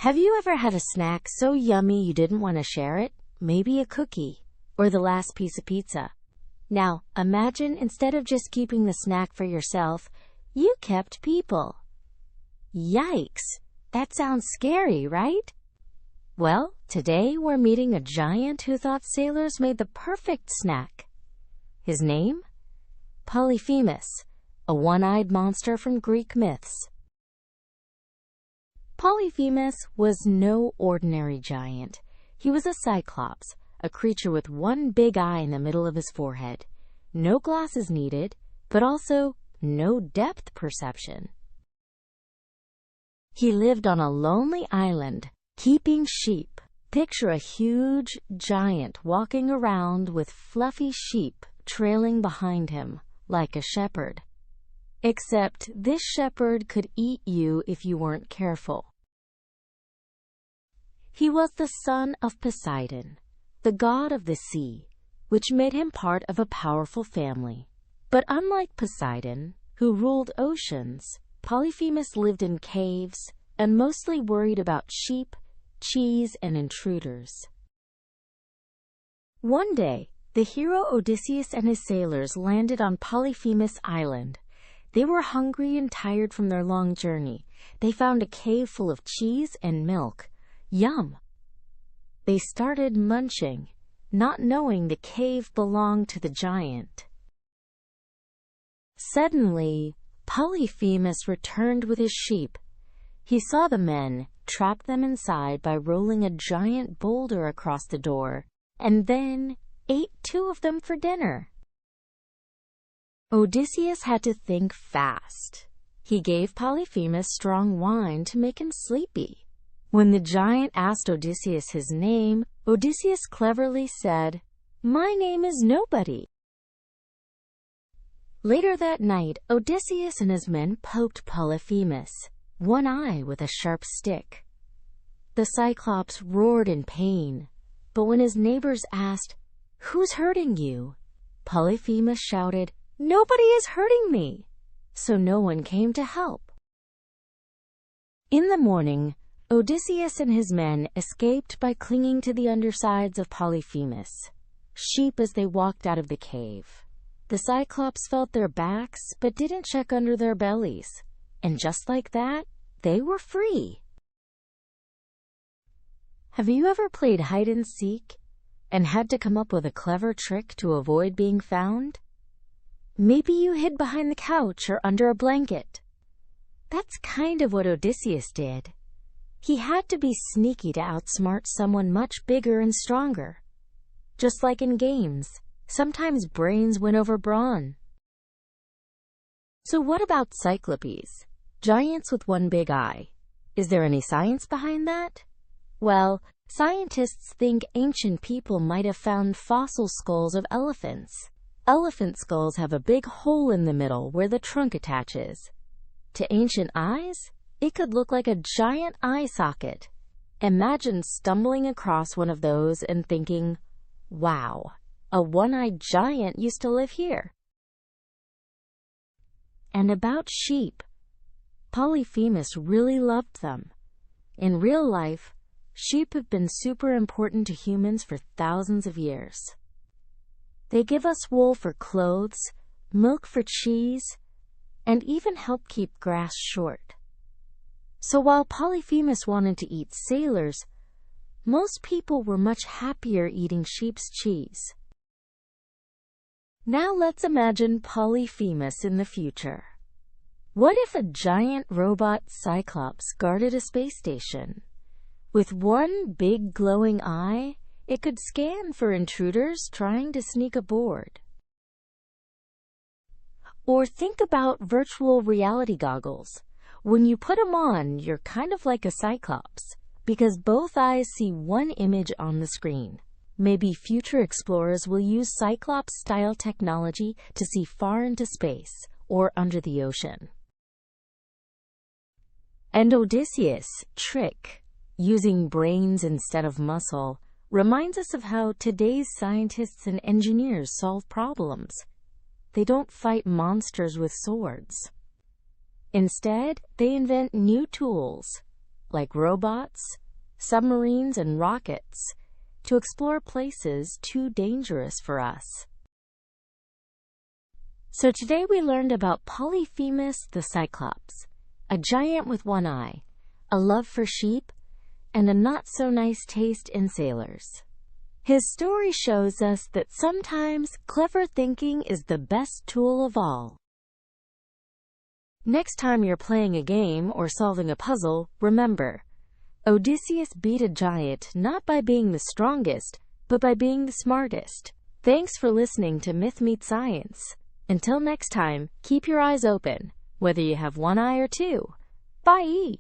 Have you ever had a snack so yummy you didn't want to share it? Maybe a cookie or the last piece of pizza. Now, imagine instead of just keeping the snack for yourself, you kept people. Yikes! That sounds scary, right? Well, today we're meeting a giant who thought sailors made the perfect snack. His name? Polyphemus, a one-eyed monster from Greek myths. Polyphemus was no ordinary giant. He was a Cyclops, a creature with one big eye in the middle of his forehead. No glasses needed, but also no depth perception. He lived on a lonely island, keeping sheep. Picture a huge giant walking around with fluffy sheep trailing behind him, like a shepherd. Except this shepherd could eat you if you weren't careful. He was the son of Poseidon, the god of the sea, which made him part of a powerful family. But unlike Poseidon, who ruled oceans, Polyphemus lived in caves and mostly worried about sheep, cheese, and intruders. One day, the hero Odysseus and his sailors landed on Polyphemus Island. They were hungry and tired from their long journey. They found a cave full of cheese and milk. Yum! They started munching, not knowing the cave belonged to the giant. Suddenly, Polyphemus returned with his sheep. He saw the men, trapped them inside by rolling a giant boulder across the door, and then ate 2 of them for dinner. Odysseus had to think fast. He gave Polyphemus strong wine to make him sleepy. When the giant asked Odysseus his name, Odysseus cleverly said, "My name is Nobody." Later that night, Odysseus and his men poked Polyphemus, one eye with a sharp stick. The Cyclops roared in pain, but when his neighbors asked, "Who's hurting you?" Polyphemus shouted, "Nobody is hurting me!" So no one came to help. In the morning, Odysseus and his men escaped by clinging to the undersides of Polyphemus, sheep as they walked out of the cave. The Cyclops felt their backs but didn't check under their bellies, and just like that, they were free. Have you ever played hide and seek and had to come up with a clever trick to avoid being found? Maybe you hid behind the couch or under a blanket. That's kind of what Odysseus did. He had to be sneaky to outsmart someone much bigger and stronger. Just like in games, sometimes brains win over brawn. So what about Cyclopes, giants with one big eye? Is there any science behind that? Well, scientists think ancient people might have found fossil skulls of elephants. Elephant skulls have a big hole in the middle where the trunk attaches. To ancient eyes, it could look like a giant eye socket. Imagine stumbling across one of those and thinking, "Wow, a one-eyed giant used to live here." And about sheep, Polyphemus really loved them. In real life, sheep have been super important to humans for thousands of years. They give us wool for clothes, milk for cheese, and even help keep grass short. So while Polyphemus wanted to eat sailors, most people were much happier eating sheep's cheese. Now let's imagine Polyphemus in the future. What if a giant robot Cyclops guarded a space station? With one big glowing eye, it could scan for intruders trying to sneak aboard. Or think about virtual reality goggles. When you put them on, you're kind of like a Cyclops, because both eyes see one image on the screen. Maybe future explorers will use Cyclops-style technology to see far into space or under the ocean. And Odysseus' trick, using brains instead of muscle, reminds us of how today's scientists and engineers solve problems. They don't fight monsters with swords. Instead, they invent new tools, like robots, submarines, and rockets, to explore places too dangerous for us. So today we learned about Polyphemus the Cyclops, a giant with one eye, a love for sheep, and a not-so-nice taste in sailors. His story shows us that sometimes clever thinking is the best tool of all. Next time you're playing a game or solving a puzzle, remember, Odysseus beat a giant not by being the strongest, but by being the smartest. Thanks for listening to Myth Meets Science. Until next time, keep your eyes open, whether you have one eye or two. Bye!